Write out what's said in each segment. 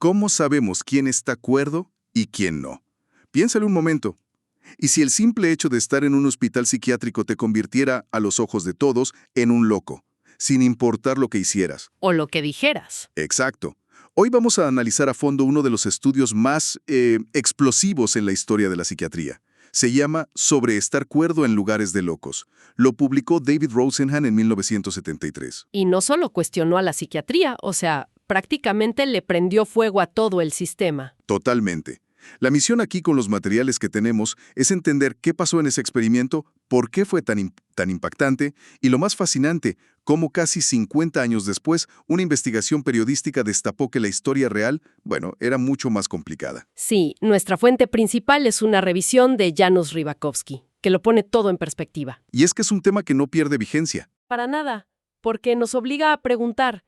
¿Cómo sabemos quién está cuerdo y quién no? Piénsalo un momento. ¿Y si el simple hecho de estar en un hospital psiquiátrico te convirtiera, a los ojos de todos, en un loco, sin importar lo que hicieras? O lo que dijeras. Exacto. Hoy vamos a analizar a fondo uno de los estudios más explosivos en la historia de la psiquiatría. Se llama Sobre estar cuerdo en lugares de locos. Lo publicó David Rosenhan en 1973. Y no solo cuestionó a la psiquiatría, o sea, prácticamente le prendió fuego a todo el sistema. Totalmente. La misión aquí con los materiales que tenemos es entender qué pasó en ese experimento, por qué fue tan impactante y, lo más fascinante, cómo casi 50 años después una investigación periodística destapó que la historia real, era mucho más complicada. Sí, nuestra fuente principal es una revisión de Janusz Rybackowski, que lo pone todo en perspectiva. Y es que es un tema que no pierde vigencia. Para nada, porque nos obliga a preguntar,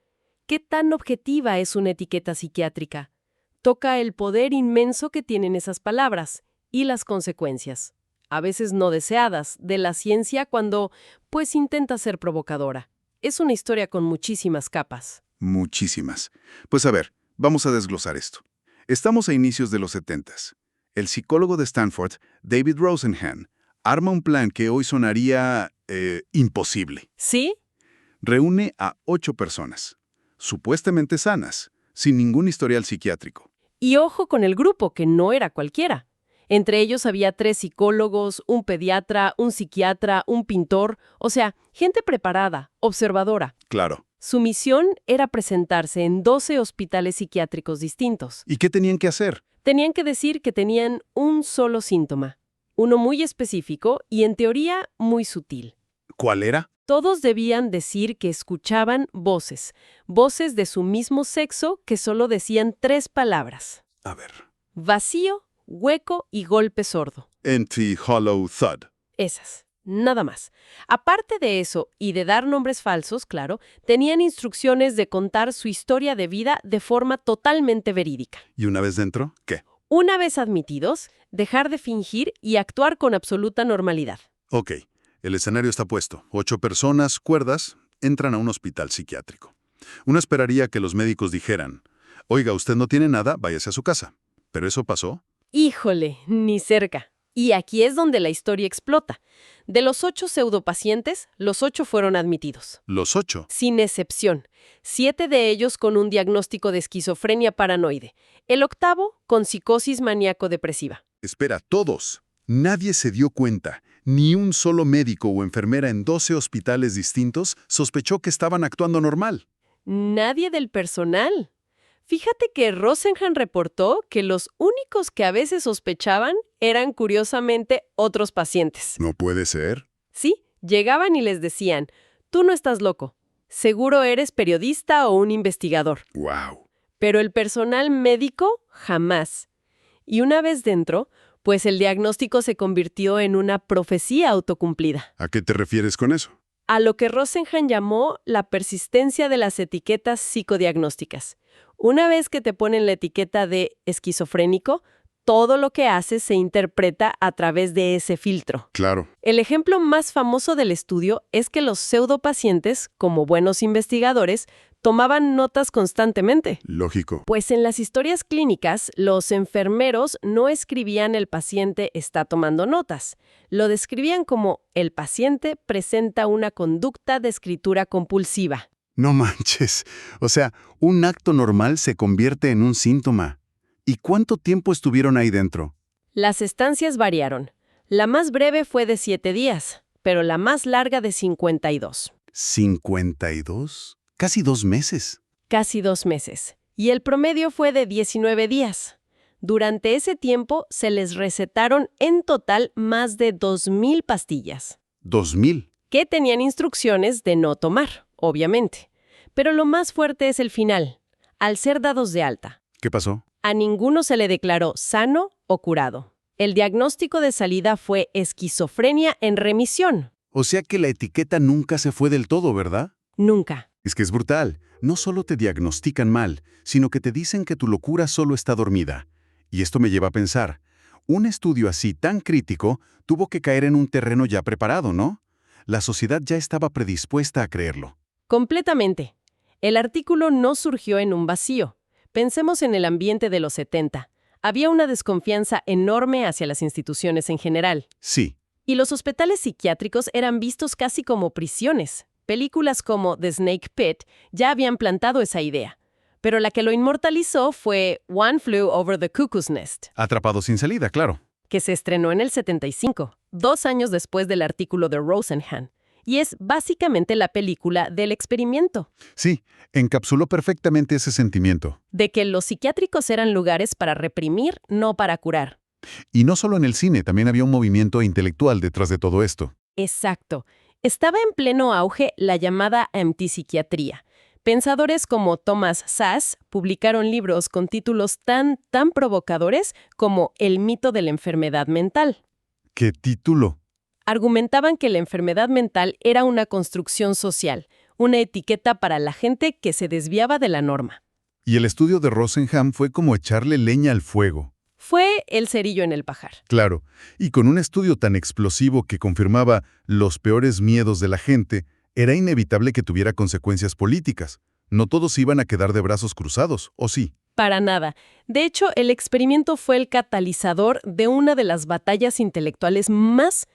¿qué tan objetiva es una etiqueta psiquiátrica? Toca el poder inmenso que tienen esas palabras y las consecuencias, a veces no deseadas, de la ciencia cuando, intenta ser provocadora. Es una historia con muchísimas capas. Muchísimas. Pues a ver, vamos a desglosar esto. Estamos a inicios de los 70s. El psicólogo de Stanford, David Rosenhan, arma un plan que hoy sonaría imposible. ¿Sí? Reúne a 8 personas, supuestamente sanas, sin ningún historial psiquiátrico. Y ojo con el grupo, que no era cualquiera. Entre ellos había 3 psicólogos, un pediatra, un psiquiatra, un pintor, o sea, gente preparada, observadora. Claro. Su misión era presentarse en 12 hospitales psiquiátricos distintos. ¿Y qué tenían que hacer? Tenían que decir que tenían un solo síntoma, uno muy específico y, en teoría, muy sutil. ¿Cuál era? Todos debían decir que escuchaban voces de su mismo sexo que solo decían 3 palabras. A ver. Vacío, hueco y golpe sordo. Empty, hollow, thud. Esas, nada más. Aparte de eso, y de dar nombres falsos, claro, tenían instrucciones de contar su historia de vida de forma totalmente verídica. ¿Y una vez dentro, qué? Una vez admitidos, dejar de fingir y actuar con absoluta normalidad. Ok, el escenario está puesto. 8 personas, cuerdas, entran a un hospital psiquiátrico. Uno esperaría que los médicos dijeran, oiga, usted no tiene nada, váyase a su casa. ¿Pero eso pasó? Híjole, ni cerca. Y aquí es donde la historia explota. De los 8 pseudopacientes, los 8 fueron admitidos. ¿Los 8? Sin excepción. 7 de ellos con un diagnóstico de esquizofrenia paranoide. El 8º con psicosis maníaco-depresiva. Espera, todos. Nadie se dio cuenta. Ni un solo médico o enfermera en 12 hospitales distintos sospechó que estaban actuando normal. Nadie del personal. Fíjate que Rosenhan reportó que los únicos que a veces sospechaban eran, curiosamente, otros pacientes. ¿No puede ser? Sí, llegaban y les decían, tú no estás loco, seguro eres periodista o un investigador. ¡Wow! Pero el personal médico, jamás. Y una vez dentro, el diagnóstico se convirtió en una profecía autocumplida. ¿A qué te refieres con eso? A lo que Rosenhan llamó la persistencia de las etiquetas psicodiagnósticas. Una vez que te ponen la etiqueta de esquizofrénico, todo lo que haces se interpreta a través de ese filtro. Claro. El ejemplo más famoso del estudio es que los pseudopacientes, como buenos investigadores, tomaban notas constantemente. Lógico. Pues en las historias clínicas, los enfermeros no escribían el paciente está tomando notas. Lo describían como el paciente presenta una conducta de escritura compulsiva. No manches. O sea, un acto normal se convierte en un síntoma. ¿Y cuánto tiempo estuvieron ahí dentro? Las estancias variaron. La más breve fue de 7 días, pero la más larga de 52. ¿52? Casi 2 meses. Casi 2 meses. Y el promedio fue de 19 días. Durante ese tiempo se les recetaron en total más de 2,000 pastillas. ¿2,000? Que tenían instrucciones de no tomar, obviamente. Pero lo más fuerte es el final. Al ser dados de alta, ¿Qué pasó? a ninguno se le declaró sano o curado. El diagnóstico de salida fue esquizofrenia en remisión. O sea que la etiqueta nunca se fue del todo, ¿verdad? Nunca. Es que es brutal. No solo te diagnostican mal, sino que te dicen que tu locura solo está dormida. Y esto me lleva a pensar, un estudio así tan crítico tuvo que caer en un terreno ya preparado, ¿no? La sociedad ya estaba predispuesta a creerlo. Completamente. El artículo no surgió en un vacío, Pensemos en el ambiente de los 70. Había una desconfianza enorme hacia las instituciones en general. Sí. Y los hospitales psiquiátricos eran vistos casi como prisiones. Películas como The Snake Pit ya habían plantado esa idea. Pero la que lo inmortalizó fue One Flew Over the Cuckoo's Nest, Atrapado sin salida, claro. que se estrenó en el 75, 2 años después del artículo de Rosenhan. Y es básicamente la película del experimento, Sí, encapsuló perfectamente ese sentimiento. de que los psiquiátricos eran lugares para reprimir, no para curar. Y no solo en el cine, también había un movimiento intelectual detrás de todo esto. Exacto. Estaba en pleno auge la llamada antipsiquiatría. Pensadores como Thomas Szasz publicaron libros con títulos tan provocadores como El mito de la enfermedad mental. ¿Qué título? Argumentaban que la enfermedad mental era una construcción social, una etiqueta para la gente que se desviaba de la norma. Y el estudio de Rosenhan fue como echarle leña al fuego. Fue el cerillo en el pajar. Claro, y con un estudio tan explosivo que confirmaba los peores miedos de la gente, era inevitable que tuviera consecuencias políticas. No todos iban a quedar de brazos cruzados, ¿o sí? Para nada. De hecho, el experimento fue el catalizador de una de las batallas intelectuales más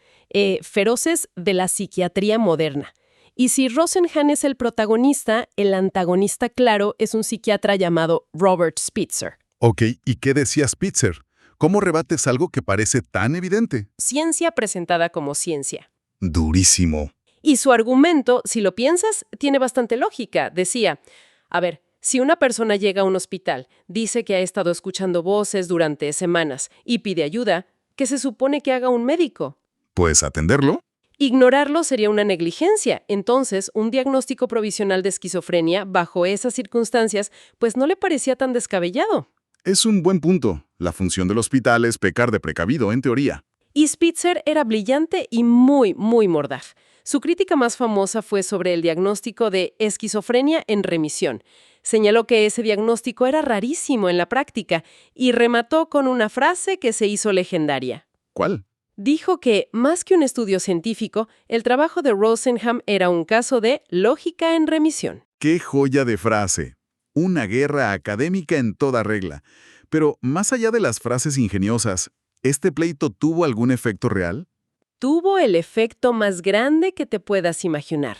feroces de la psiquiatría moderna. Y si Rosenhan es el protagonista, el antagonista claro es un psiquiatra llamado Robert Spitzer. Ok, ¿y qué decía Spitzer? ¿Cómo rebates algo que parece tan evidente? Ciencia presentada como ciencia. Durísimo. Y su argumento, si lo piensas, tiene bastante lógica. Decía, a ver, si una persona llega a un hospital, dice que ha estado escuchando voces durante semanas y pide ayuda, ¿qué se supone que haga un médico? Pues atenderlo. Ignorarlo sería una negligencia. Entonces, un diagnóstico provisional de esquizofrenia, bajo esas circunstancias, pues no le parecía tan descabellado. Es un buen punto. La función del hospital es pecar de precavido, en teoría. Y Spitzer era brillante y muy mordaz. Su crítica más famosa fue sobre el diagnóstico de esquizofrenia en remisión. Señaló que ese diagnóstico era rarísimo en la práctica y remató con una frase que se hizo legendaria. ¿Cuál? Dijo que, más que un estudio científico, el trabajo de Rosenhan era un caso de lógica en remisión. ¡Qué joya de frase! Una guerra académica en toda regla. Pero, más allá de las frases ingeniosas, ¿este pleito tuvo algún efecto real? Tuvo el efecto más grande que te puedas imaginar.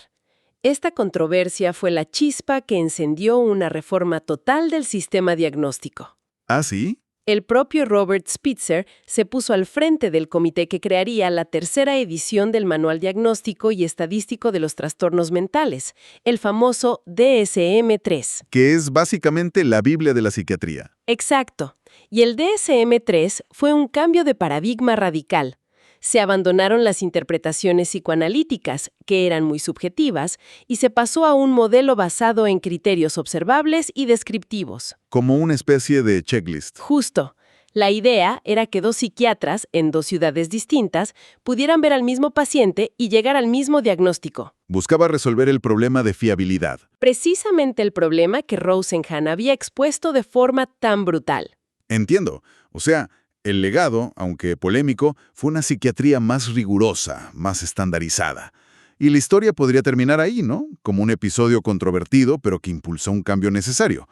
Esta controversia fue la chispa que encendió una reforma total del sistema diagnóstico. ¿Ah, sí? El propio Robert Spitzer se puso al frente del comité que crearía la tercera edición del Manual Diagnóstico y Estadístico de los Trastornos Mentales, el famoso DSM-3. Que es básicamente la Biblia de la psiquiatría. Exacto. Y el DSM-3 fue un cambio de paradigma radical. Se abandonaron las interpretaciones psicoanalíticas, que eran muy subjetivas, y se pasó a un modelo basado en criterios observables y descriptivos. Como una especie de checklist. Justo. La idea era que dos psiquiatras, en dos ciudades distintas, pudieran ver al mismo paciente y llegar al mismo diagnóstico. Buscaba resolver el problema de fiabilidad. Precisamente el problema que Rosenhan había expuesto de forma tan brutal. Entiendo. O sea, el legado, aunque polémico, fue una psiquiatría más rigurosa, más estandarizada. Y la historia podría terminar ahí, ¿no? Como un episodio controvertido, pero que impulsó un cambio necesario.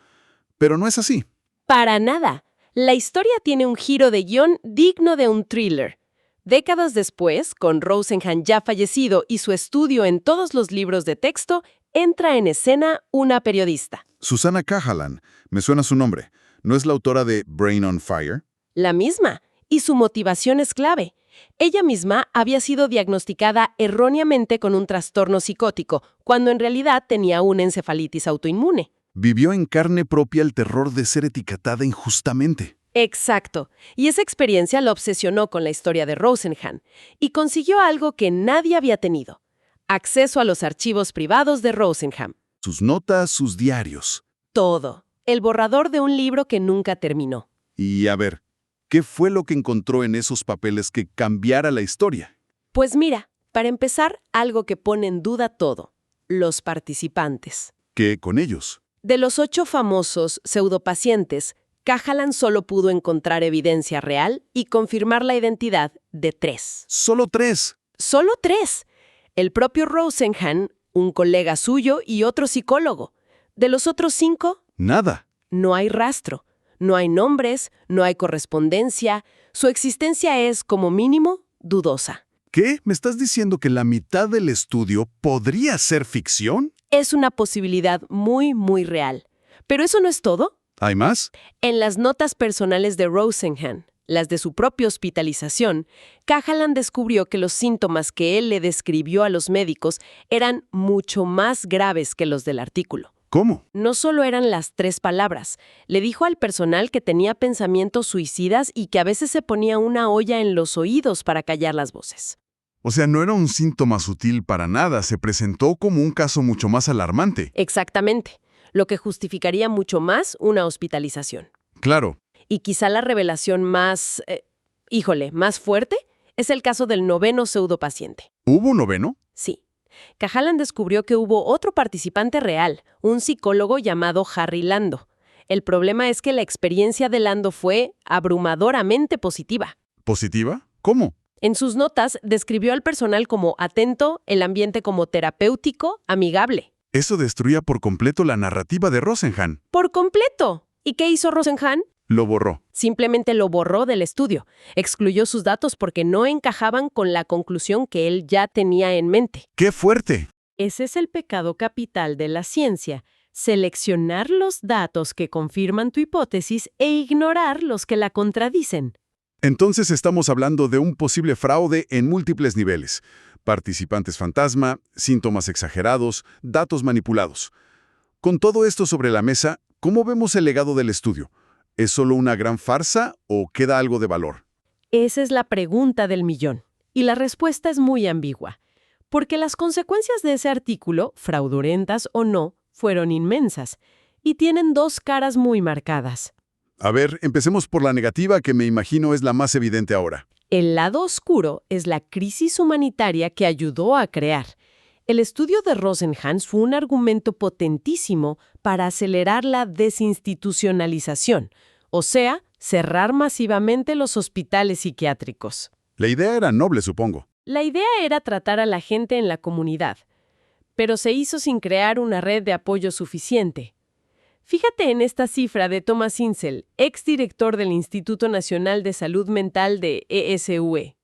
Pero no es así. Para nada. La historia tiene un giro de guión digno de un thriller. Décadas después, con Rosenhan ya fallecido y su estudio en todos los libros de texto, entra en escena una periodista. Susana Cahalan, me suena su nombre. ¿No es la autora de Brain on Fire? La misma. Y su motivación es clave. Ella misma había sido diagnosticada erróneamente con un trastorno psicótico, cuando en realidad tenía una encefalitis autoinmune. Vivió en carne propia el terror de ser etiquetada injustamente. Exacto. Y esa experiencia la obsesionó con la historia de Rosenhan y consiguió algo que nadie había tenido: acceso a los archivos privados de Rosenhan. Sus notas, sus diarios. Todo. El borrador de un libro que nunca terminó. Y a ver, ¿qué fue lo que encontró en esos papeles que cambiara la historia? Pues mira, para empezar, algo que pone en duda todo: los participantes. ¿Qué con ellos? De los 8 famosos pseudopacientes, Cahalan solo pudo encontrar evidencia real y confirmar la identidad de 3. ¡Solo 3! ¡Solo 3! El propio Rosenhan, un colega suyo y otro psicólogo. De los otros 5, Nada. no hay rastro, no hay nombres, no hay correspondencia, su existencia es, como mínimo, dudosa. ¿Qué? ¿Me estás diciendo que la mitad del estudio podría ser ficción? Es una posibilidad muy, muy real. Pero eso no es todo. ¿Hay más? En las notas personales de Rosenhan, las de su propia hospitalización, Cahalan descubrió que los síntomas que él le describió a los médicos eran mucho más graves que los del artículo. ¿Cómo? No solo eran las 3 palabras, le dijo al personal que tenía pensamientos suicidas y que a veces se ponía una olla en los oídos para callar las voces. O sea, no era un síntoma sutil para nada, se presentó como un caso mucho más alarmante. Exactamente, lo que justificaría mucho más una hospitalización. Claro. Y quizá la revelación más, más fuerte es el caso del 9º pseudopaciente. ¿Hubo un 9º? Sí. Cahalan descubrió que hubo otro participante real, un psicólogo llamado Harry Lando. El problema es que la experiencia de Lando fue abrumadoramente positiva. ¿Positiva? ¿Cómo? En sus notas describió al personal como atento, el ambiente como terapéutico, amigable. Eso destruía por completo la narrativa de Rosenhan. ¡Por completo! ¿Y qué hizo Rosenhan? Lo borró. Simplemente lo borró del estudio. Excluyó sus datos porque no encajaban con la conclusión que él ya tenía en mente. ¡Qué fuerte! Ese es el pecado capital de la ciencia. Seleccionar los datos que confirman tu hipótesis e ignorar los que la contradicen. Entonces estamos hablando de un posible fraude en múltiples niveles. Participantes fantasma, síntomas exagerados, datos manipulados. Con todo esto sobre la mesa, ¿cómo vemos el legado del estudio? ¿Es solo una gran farsa o queda algo de valor? Esa es la pregunta del millón. Y la respuesta es muy ambigua. Porque las consecuencias de ese artículo, fraudulentas o no, fueron inmensas. Y tienen 2 caras muy marcadas. A ver, empecemos por la negativa, que me imagino es la más evidente ahora. El lado oscuro es la crisis humanitaria que ayudó a crear. El estudio de Rosenhan fue un argumento potentísimo para acelerar la desinstitucionalización, o sea, cerrar masivamente los hospitales psiquiátricos. La idea era noble, supongo. La idea era tratar a la gente en la comunidad, pero se hizo sin crear una red de apoyo suficiente. Fíjate en esta cifra de Thomas Insel, exdirector del Instituto Nacional de Salud Mental de ESUE.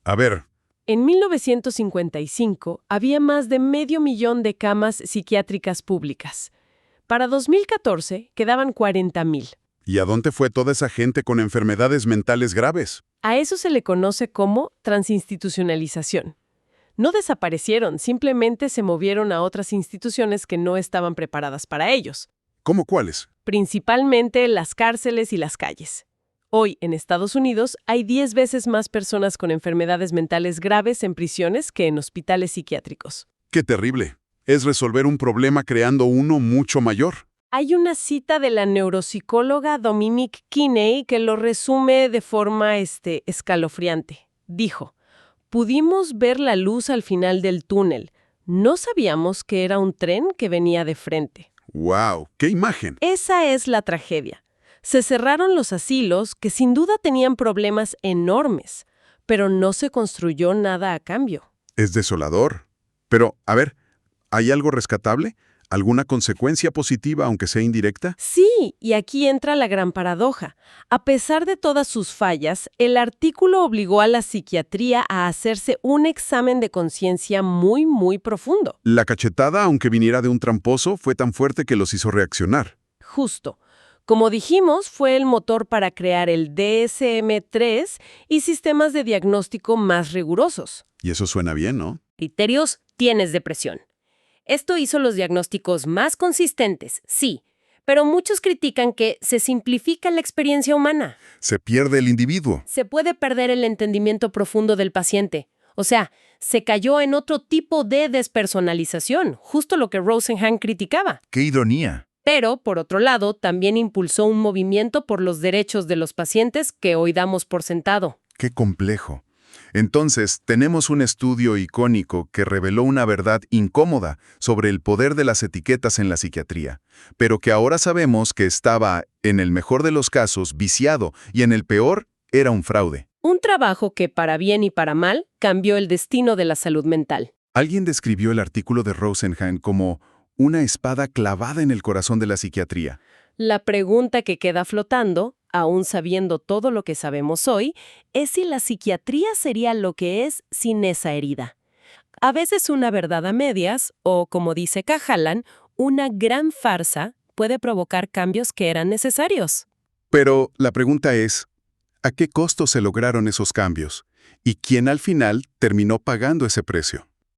A ver, En 1955 había más de 500,000 de camas psiquiátricas públicas. Para 2014 quedaban 40,000. ¿y a dónde fue toda esa gente con enfermedades mentales graves? A eso se le conoce como transinstitucionalización. No desaparecieron, simplemente se movieron a otras instituciones que no estaban preparadas para ellos. ¿Cómo cuáles? Principalmente las cárceles y las calles. Hoy, en Estados Unidos, hay 10 veces más personas con enfermedades mentales graves en prisiones que en hospitales psiquiátricos. ¡Qué terrible! Es resolver un problema creando uno mucho mayor. Hay una cita de la neuropsicóloga Dominique Kinney que lo resume de forma escalofriante. Dijo, pudimos ver la luz al final del túnel. No sabíamos que era un tren que venía de frente. ¡Wow! ¡Qué imagen! Esa es la tragedia. Se cerraron los asilos que sin duda tenían problemas enormes, pero no se construyó nada a cambio. Es desolador. Pero, a ver, ¿hay algo rescatable? ¿Alguna consecuencia positiva, aunque sea indirecta? Sí, y aquí entra la gran paradoja. A pesar de todas sus fallas, el artículo obligó a la psiquiatría a hacerse un examen de conciencia muy, muy profundo. La cachetada, aunque viniera de un tramposo, fue tan fuerte que los hizo reaccionar. Justo. Como dijimos, fue el motor para crear el DSM-3 y sistemas de diagnóstico más rigurosos. Y eso suena bien, ¿no? Criterios, tienes depresión. Esto hizo los diagnósticos más consistentes, sí, pero muchos critican que se simplifica la experiencia humana. Se pierde el individuo. Se puede perder el entendimiento profundo del paciente. O sea, se cayó en otro tipo de despersonalización, justo lo que Rosenhan criticaba. ¡Qué ironía! Pero, por otro lado, también impulsó un movimiento por los derechos de los pacientes que hoy damos por sentado. ¡Qué complejo! Entonces, tenemos un estudio icónico que reveló una verdad incómoda sobre el poder de las etiquetas en la psiquiatría, pero que ahora sabemos que estaba, en el mejor de los casos, viciado y en el peor, era un fraude. Un trabajo que, para bien y para mal, cambió el destino de la salud mental. Alguien describió el artículo de Rosenhan como una espada clavada en el corazón de la psiquiatría. La pregunta que queda flotando, aún sabiendo todo lo que sabemos hoy, es si la psiquiatría sería lo que es sin esa herida. A veces una verdad a medias, o como dice Cahalan, una gran farsa puede provocar cambios que eran necesarios. Pero la pregunta es, ¿a qué costo se lograron esos cambios? ¿Y quién al final terminó pagando ese precio?